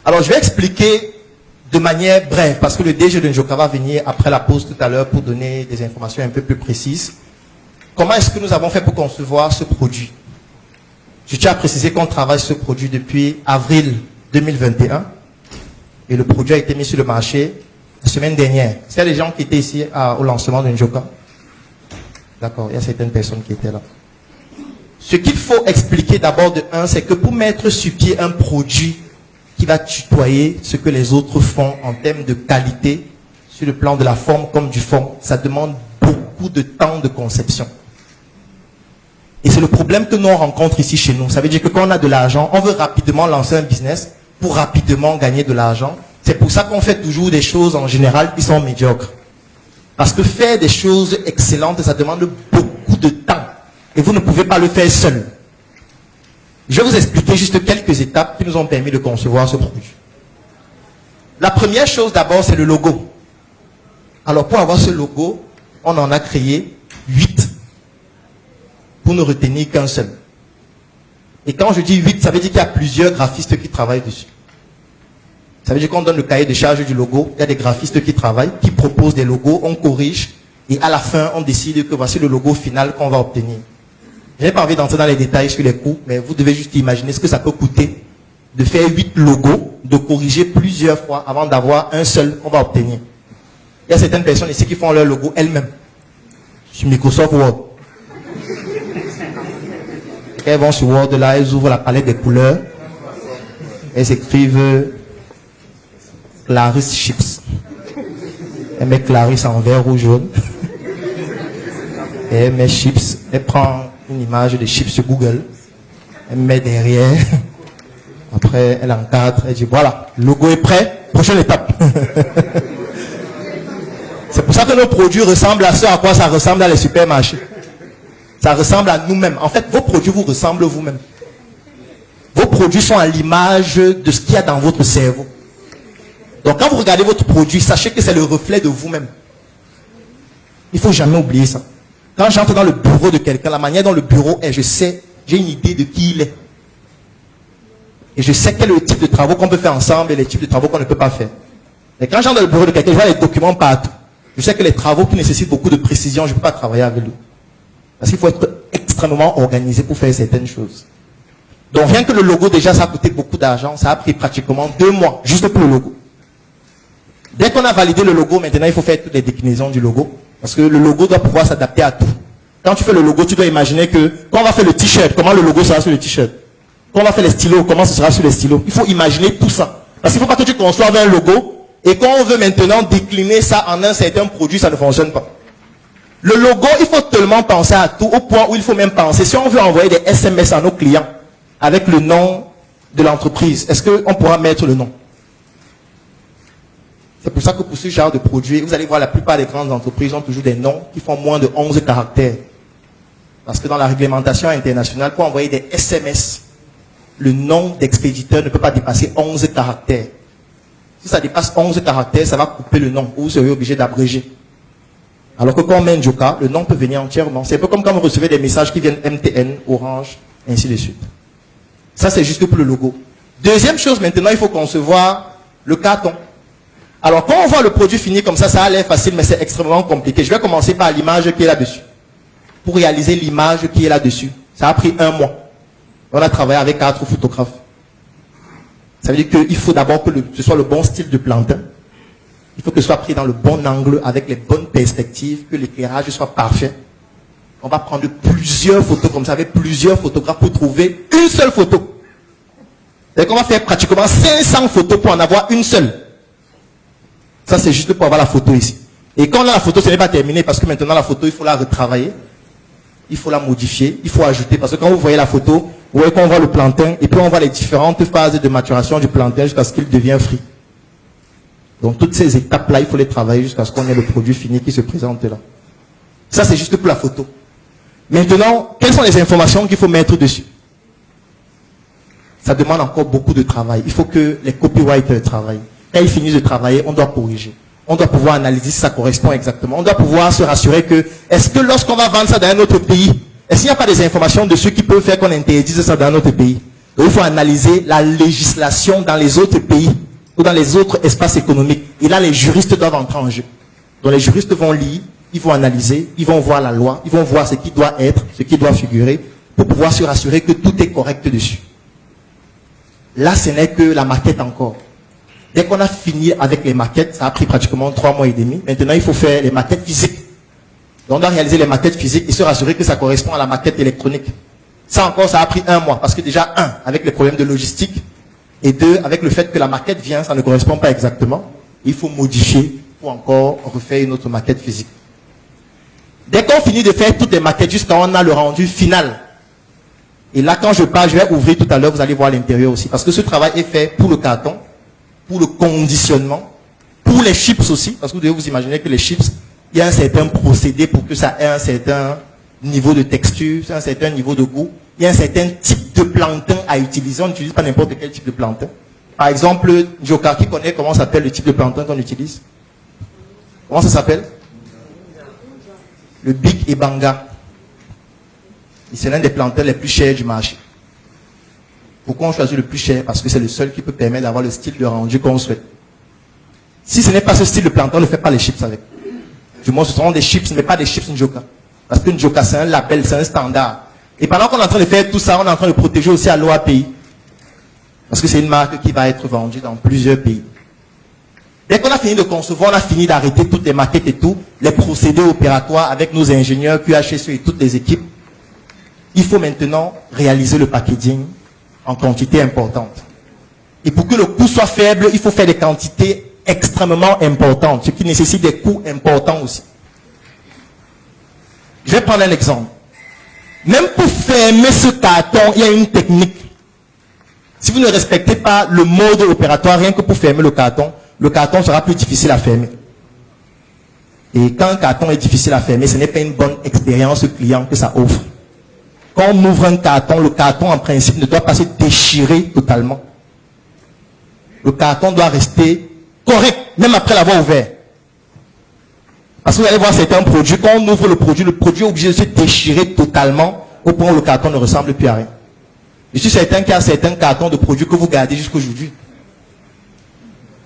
Alors, je vais expliquer de manière brève, parce que le DG de Njoka va venir après la pause tout à l'heure pour donner des informations un peu plus précises. Comment est-ce que nous avons fait pour concevoir ce produit? Je tiens à préciser qu'on travaille sur ce produit depuis avril 2021 et le produit a été mis sur le marché la semaine dernière. Est-ce qu'il y a des gens qui étaient ici au lancement de Njoka? D'accord, il y a certaines personnes qui étaient là. Ce qu'il faut expliquer d'abord de un, c'est que pour mettre sur pied un produit qui va tutoyer ce que les autres font en termes de qualité, sur le plan de la forme comme du fond, ça demande beaucoup de temps de conception. Et c'est le problème que nous on rencontre ici chez nous. Ça veut dire que quand on a de l'argent, on veut rapidement lancer un business pour rapidement gagner de l'argent. C'est pour ça qu'on fait toujours des choses en général qui sont médiocres. Parce que faire des choses excellentes, ça demande beaucoup de temps. Et vous ne pouvez pas le faire seul. Je vais vous expliquer juste quelques étapes qui nous ont permis de concevoir ce produit. La première chose d'abord, c'est le logo. Alors pour avoir ce logo, on en a créé 8 pour ne retenir qu'un seul. Et quand je dis 8, ça veut dire qu'il y a plusieurs graphistes qui travaillent dessus. Ça veut dire qu'on donne le cahier de charge du logo, il y a des graphistes qui travaillent, qui proposent des logos, on corrige, et à la fin, on décide que voici le logo final qu'on va obtenir. Je n'ai pas envie d'entrer dans les détails sur les coûts, mais vous devez juste imaginer ce que ça peut coûter de faire 8 logos, de corriger plusieurs fois avant d'avoir un seul qu'on va obtenir. Il y a certaines personnes ici qui font leur logo elles-mêmes, sur Microsoft Word. Elles vont sur Word, là, elles ouvrent la palette des couleurs, elles écrivent Clarisse Chips. Elle met Clarisse en vert ou jaune. Et elle met Chips. Elle prend une image de Chips sur Google. Elle met derrière. Après, elle encadre. Elle dit voilà, le logo est prêt. Prochaine étape. C'est pour ça que nos produits ressemblent à ce à quoi ça ressemble dans les supermarchés. Ça ressemble à nous-mêmes. En fait, vos produits vous ressemblent vous-même. Vos produits sont à l'image de ce qu'il y a dans votre cerveau. Donc quand vous regardez votre produit, sachez que c'est le reflet de vous-même. Il ne faut jamais oublier ça. Quand j'entre dans le bureau de quelqu'un, la manière dont le bureau est, je sais, j'ai une idée de qui il est. Et je sais quel est le type de travaux qu'on peut faire ensemble et les types de travaux qu'on ne peut pas faire. Et quand j'entre dans le bureau de quelqu'un, je vois les documents partout. Je sais que les travaux qui nécessitent beaucoup de précision, je ne peux pas travailler avec lui. Parce qu'il faut être extrêmement organisé pour faire certaines choses. Donc rien que le logo, déjà, ça a coûté beaucoup d'argent. Ça a pris pratiquement 2 mois, juste pour le logo. Dès qu'on a validé le logo, maintenant, il faut faire toutes les déclinaisons du logo. Parce que le logo doit pouvoir s'adapter à tout. Quand tu fais le logo, tu dois imaginer que quand on va faire le t-shirt, comment le logo sera sur le t-shirt. Quand on va faire les stylos, comment ce sera sur les stylos. Il faut imaginer tout ça. Parce qu'il ne faut pas que tu conçoives un logo et quand on veut maintenant décliner ça en un certain produit, ça ne fonctionne pas. Le logo, il faut tellement penser à tout au point où il faut même penser. Si on veut envoyer des SMS à nos clients avec le nom de l'entreprise, est-ce qu'on pourra mettre le nom? C'est pour ça que pour ce genre de produit, vous allez voir la plupart des grandes entreprises ont toujours des noms qui font moins de 11 caractères. Parce que dans la réglementation internationale, pour envoyer des SMS, le nom d'expéditeur ne peut pas dépasser 11 caractères. Si ça dépasse 11 caractères, ça va couper le nom, ou vous serez obligé d'abréger. Alors que quand on met Njoka, le nom peut venir entièrement. C'est un peu comme quand vous recevez des messages qui viennent MTN, Orange, ainsi de suite. Ça, c'est juste pour le logo. Deuxième chose, maintenant, il faut concevoir le carton. Alors, quand on voit le produit fini comme ça a l'air facile, mais c'est extrêmement compliqué. Je vais commencer par l'image qui est là-dessus. Pour réaliser l'image qui est là-dessus, ça a pris 1 mois. On a travaillé avec 4 photographes. Ça veut dire qu'il faut d'abord que ce soit le bon style de plantain. Il faut que ce soit pris dans le bon angle, avec les bonnes perspectives, que l'éclairage soit parfait. On va prendre plusieurs photos comme ça, avec plusieurs photographes pour trouver une seule photo. C'est-à-dire qu'on va faire pratiquement 500 photos pour en avoir une seule. Ça, c'est juste pour avoir la photo ici. Et quand on a la photo, ce n'est pas terminé parce que maintenant, la photo, il faut la retravailler. Il faut la modifier. Il faut ajouter. Parce que quand vous voyez la photo, vous voyez qu'on voit le plantain et puis on voit les différentes phases de maturation du plantain jusqu'à ce qu'il devienne frit. Donc, toutes ces étapes-là, il faut les travailler jusqu'à ce qu'on ait le produit fini qui se présente là. Ça, c'est juste pour la photo. Maintenant, quelles sont les informations qu'il faut mettre dessus? Ça demande encore beaucoup de travail. Il faut que les copywriters travaillent. Quand ils finissent de travailler, on doit corriger. On doit pouvoir analyser si ça correspond exactement. On doit pouvoir se rassurer que, est-ce que lorsqu'on va vendre ça dans un autre pays, est-ce qu'il n'y a pas des informations dessus qui peuvent faire qu'on interdise ça dans un autre pays? Donc, il faut analyser la législation dans les autres pays ou dans les autres espaces économiques. Et là, les juristes doivent entrer en jeu. Donc, les juristes vont lire, ils vont analyser, ils vont voir la loi, ils vont voir ce qui doit être, ce qui doit figurer, pour pouvoir se rassurer que tout est correct dessus. Là, ce n'est que la maquette encore. Dès qu'on a fini avec les maquettes, ça a pris pratiquement 3 mois et demi. Maintenant, il faut faire les maquettes physiques. Donc, on doit réaliser les maquettes physiques et se rassurer que ça correspond à la maquette électronique. Ça encore, ça a pris 1 mois. Parce que déjà, 1, avec les problèmes de logistique. Et 2, avec le fait que la maquette vient, ça ne correspond pas exactement. Il faut modifier pour encore refaire une autre maquette physique. Dès qu'on finit de faire toutes les maquettes jusqu'à on a le rendu final. Et là, quand je parle, je vais ouvrir tout à l'heure, vous allez voir l'intérieur aussi. Parce que ce travail est fait pour le carton, pour le conditionnement, pour les chips aussi. Parce que vous devez vous imaginer que les chips, il y a un certain procédé pour que ça ait un certain niveau de texture, un certain niveau de goût. Il y a un certain type de plantain à utiliser. On n'utilise pas n'importe quel type de plantain. Par exemple, Joka, qui connaît comment s'appelle le type de plantain qu'on utilise? Comment ça s'appelle? Le Big et Banga. Et c'est l'un des plantains les plus chers du marché. Pourquoi on choisit le plus cher? Parce que c'est le seul qui peut permettre d'avoir le style de rendu qu'on souhaite. Si ce n'est pas ce style de plantain, on ne fait pas les chips avec. Du moins, ce seront des chips, mais pas des chips Njoka. Parce que Njoka, c'est un label, c'est un standard. Et pendant qu'on est en train de faire tout ça, on est en train de protéger aussi à l'OAPI. Parce que c'est une marque qui va être vendue dans plusieurs pays. Dès qu'on a fini de concevoir, on a fini d'arrêter toutes les maquettes et tout, les procédés opératoires avec nos ingénieurs, QHSE et toutes les équipes. Il faut maintenant réaliser le packaging en quantité importante. Et pour que le coût soit faible, il faut faire des quantités extrêmement importantes, ce qui nécessite des coûts importants aussi. Je vais prendre un exemple. Même pour fermer ce carton, il y a une technique. Si vous ne respectez pas le mode opératoire, rien que pour fermer le carton sera plus difficile à fermer. Et quand un carton est difficile à fermer, ce n'est pas une bonne expérience client que ça offre. Quand on ouvre un carton, le carton en principe ne doit pas se déchirer totalement. Le carton doit rester correct, même après l'avoir ouvert. Parce que vous allez voir certains produits, quand on ouvre le produit est obligé de se déchirer totalement au point où le carton ne ressemble plus à rien. Je suis certain qu'il y a certains cartons de produits que vous gardez jusqu'aujourd'hui.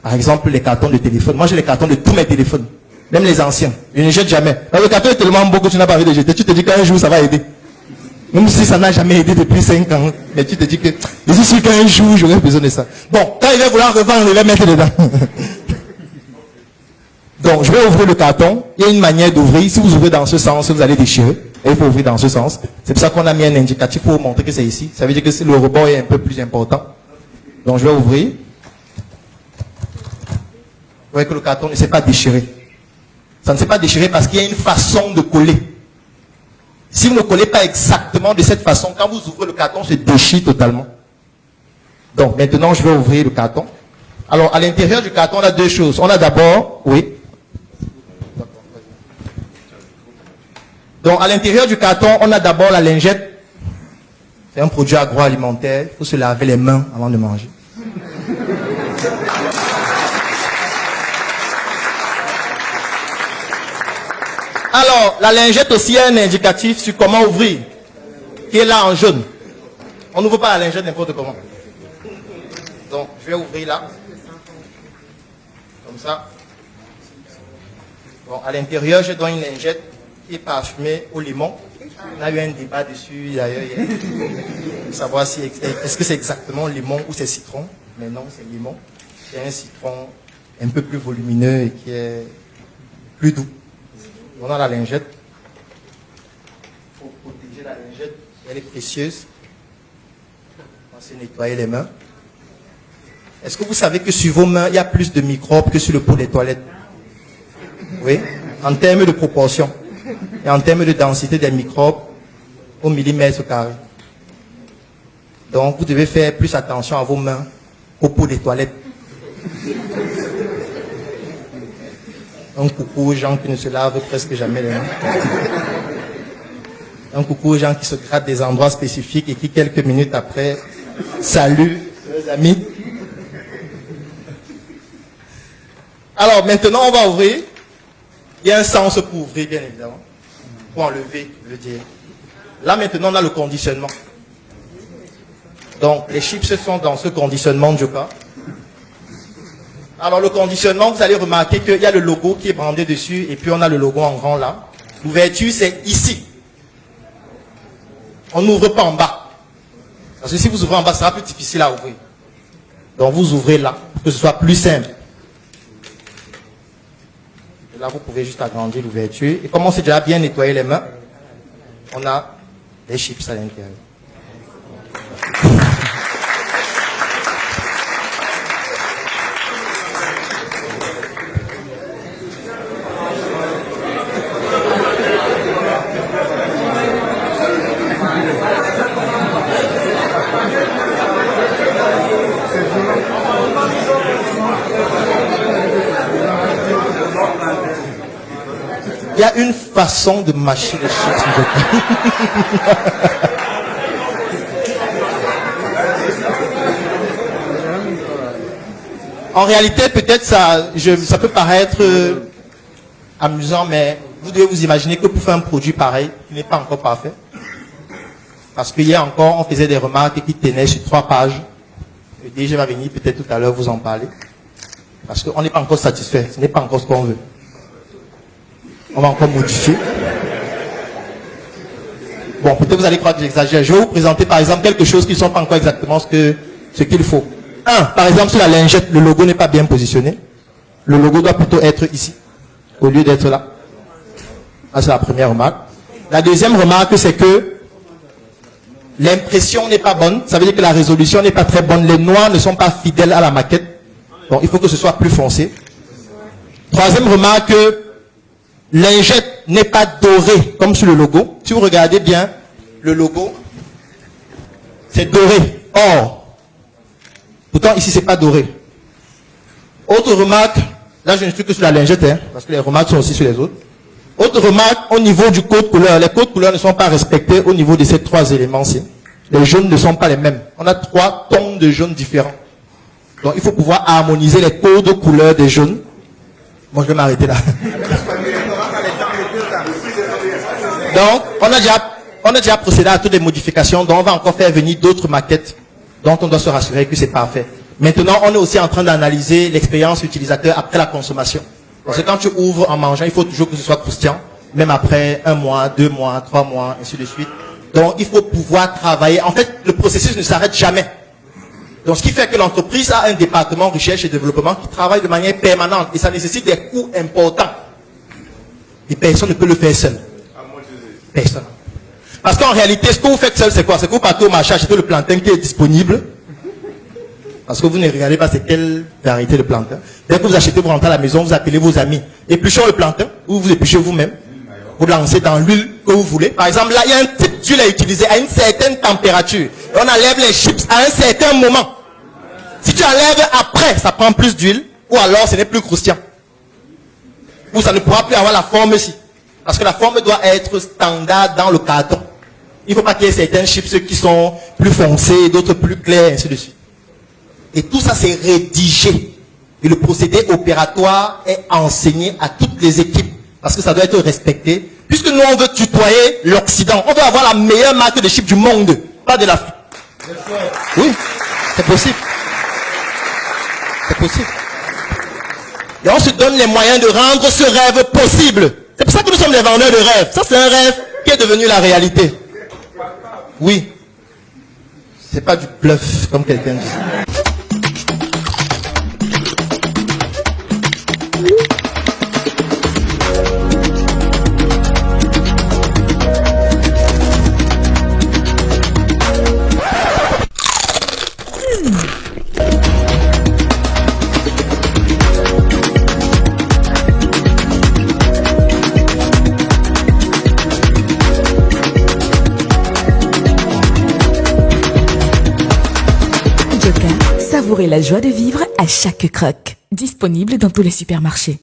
Par exemple, les cartons de téléphone. Moi, j'ai les cartons de tous mes téléphones. Même les anciens. Je ne jette jamais. Le carton est tellement beau que tu n'as pas envie de jeter. Tu te dis qu'un jour, ça va aider. Même si ça n'a jamais aidé depuis 5 ans. Mais tu te dis que, je suis sûr qu'un jour, j'aurais besoin de ça. Bon, quand il va vouloir revendre, il va mettre dedans. Donc, je vais ouvrir le carton. Il y a une manière d'ouvrir. Si vous ouvrez dans ce sens, vous allez déchirer. Et il faut ouvrir dans ce sens. C'est pour ça qu'on a mis un indicatif pour vous montrer que c'est ici. Ça veut dire que le rebord est un peu plus important. Donc, je vais ouvrir. Vous voyez que le carton ne s'est pas déchiré. Ça ne s'est pas déchiré parce qu'il y a une façon de coller. Si vous ne collez pas exactement de cette façon, quand vous ouvrez le carton, se déchire totalement. Donc, maintenant, je vais ouvrir le carton. Alors, à l'intérieur du carton, on a deux choses. On a d'abord, oui. Donc, à l'intérieur du carton, on a d'abord la lingette. C'est un produit agroalimentaire. Il faut se laver les mains avant de manger. Alors, la lingette aussi a un indicatif sur comment ouvrir, qui est là en jaune. On n'ouvre pas la lingette n'importe comment. Donc, je vais ouvrir là. Comme ça. Bon, à l'intérieur, je donne une lingette qui est parfumée au limon. On a eu un débat dessus d'ailleurs hier. Pour savoir si est-ce que c'est exactement limon ou c'est citron. Mais non, c'est limon. C'est un citron un peu plus volumineux et qui est plus doux. On a la lingette. Pour protéger la lingette, elle est précieuse. On va se nettoyer les mains. Est-ce que vous savez que sur vos mains, il y a plus de microbes que sur le pot des toilettes? Oui, en termes de proportion et en termes de densité des microbes au millimètre carré. Donc, vous devez faire plus attention à vos mains qu'au pot des toilettes. Un coucou aux gens qui ne se lavent presque jamais les mains. Un coucou aux gens qui se grattent des endroits spécifiques et qui, quelques minutes après, saluent leurs amis. Alors, maintenant, on va ouvrir. Il y a un sens pour ouvrir, bien évidemment. Pour enlever, je veux dire. Là, maintenant, on a le conditionnement. Donc, les chips sont dans ce conditionnement Joka. Alors, le conditionnement, vous allez remarquer qu'il y a le logo qui est brandé dessus et puis on a le logo en grand là. L'ouverture, c'est ici. On n'ouvre pas en bas. Parce que si vous ouvrez en bas, ça sera plus difficile à ouvrir. Donc, vous ouvrez là pour que ce soit plus simple. Et là, vous pouvez juste agrandir l'ouverture. Et comme on s'est déjà bien nettoyé les mains, on a les chips à l'intérieur. Il y a une façon de mâcher les chips. En réalité, peut-être ça peut paraître amusant, mais vous devez vous imaginer que pour faire un produit pareil, qui n'est pas encore parfait, parce qu'hier encore, on faisait des remarques qui tenaient sur 3 pages. Le DG va venir peut-être tout à l'heure vous en parler, parce qu'on n'est pas encore satisfait, ce n'est pas encore ce qu'on veut. On va encore modifier. Bon, peut-être vous allez croire que j'exagère. Je vais vous présenter par exemple quelque chose qui ne sont pas encore exactement ce qu'il faut. Par exemple, sur la lingette, le logo n'est pas bien positionné. Le logo doit plutôt être ici, au lieu d'être là. Ça, c'est la première remarque. La deuxième remarque, c'est que l'impression n'est pas bonne. Ça veut dire que la résolution n'est pas très bonne. Les noirs ne sont pas fidèles à la maquette. Donc, il faut que ce soit plus foncé. Troisième remarque, lingette n'est pas dorée comme sur le logo. Si vous regardez bien, le logo, c'est doré. Or, pourtant ici c'est pas doré. Autre remarque, là je ne suis que sur la lingette, parce que les remarques sont aussi sur les autres. Autre remarque, au niveau du code couleur, les codes couleurs ne sont pas respectés au niveau de ces 3 éléments-ci. Les jaunes ne sont pas les mêmes. On a 3 tons de jaune différents. Donc il faut pouvoir harmoniser les codes couleurs des jaunes. Moi je vais m'arrêter là. Donc, on a déjà procédé à toutes les modifications, donc on va encore faire venir d'autres maquettes dont on doit se rassurer que c'est parfait. Maintenant, on est aussi en train d'analyser l'expérience utilisateur après la consommation. Parce que quand tu ouvres en mangeant, il faut toujours que ce soit croustillant, même après 1 mois, 2 mois, 3 mois, ainsi de suite. Donc, il faut pouvoir travailler. En fait, le processus ne s'arrête jamais. Donc, ce qui fait que l'entreprise a un département recherche et développement qui travaille de manière permanente et ça nécessite des coûts importants. Et personne ne peut le faire seul. Personne. Parce qu'en réalité, ce que vous faites seul, c'est quoi? C'est que vous partez au marché acheter le plantain qui est disponible. Parce que vous ne regardez pas c'est quelle variété de plantain. Dès que vous achetez, vous rentrez à la maison, vous appelez vos amis. Épluchons le plantain, ou vous épluchez vous-même. Vous le lancez dans l'huile que vous voulez. Par exemple, là, il y a un type d'huile à utiliser à une certaine température. Et on enlève les chips à un certain moment. Si tu enlèves après, ça prend plus d'huile, ou alors ce n'est plus croustillant. Ou ça ne pourra plus avoir la forme ici. Parce que la forme doit être standard dans le carton. Il ne faut pas qu'il y ait certains chips qui sont plus foncés, d'autres plus clairs, ainsi de suite. Et tout ça, c'est rédigé. Et le procédé opératoire est enseigné à toutes les équipes. Parce que ça doit être respecté. Puisque nous, on veut tutoyer l'Occident. On veut avoir la meilleure marque de chips du monde. Pas de l'Afrique. Oui, c'est possible. C'est possible. Et on se donne les moyens de rendre ce rêve possible. C'est pour ça que nous sommes les vendeurs de rêves. Ça, c'est un rêve qui est devenu la réalité. Oui. C'est pas du bluff, comme quelqu'un dit. Savourez la joie de vivre à chaque croc. Disponible dans tous les supermarchés.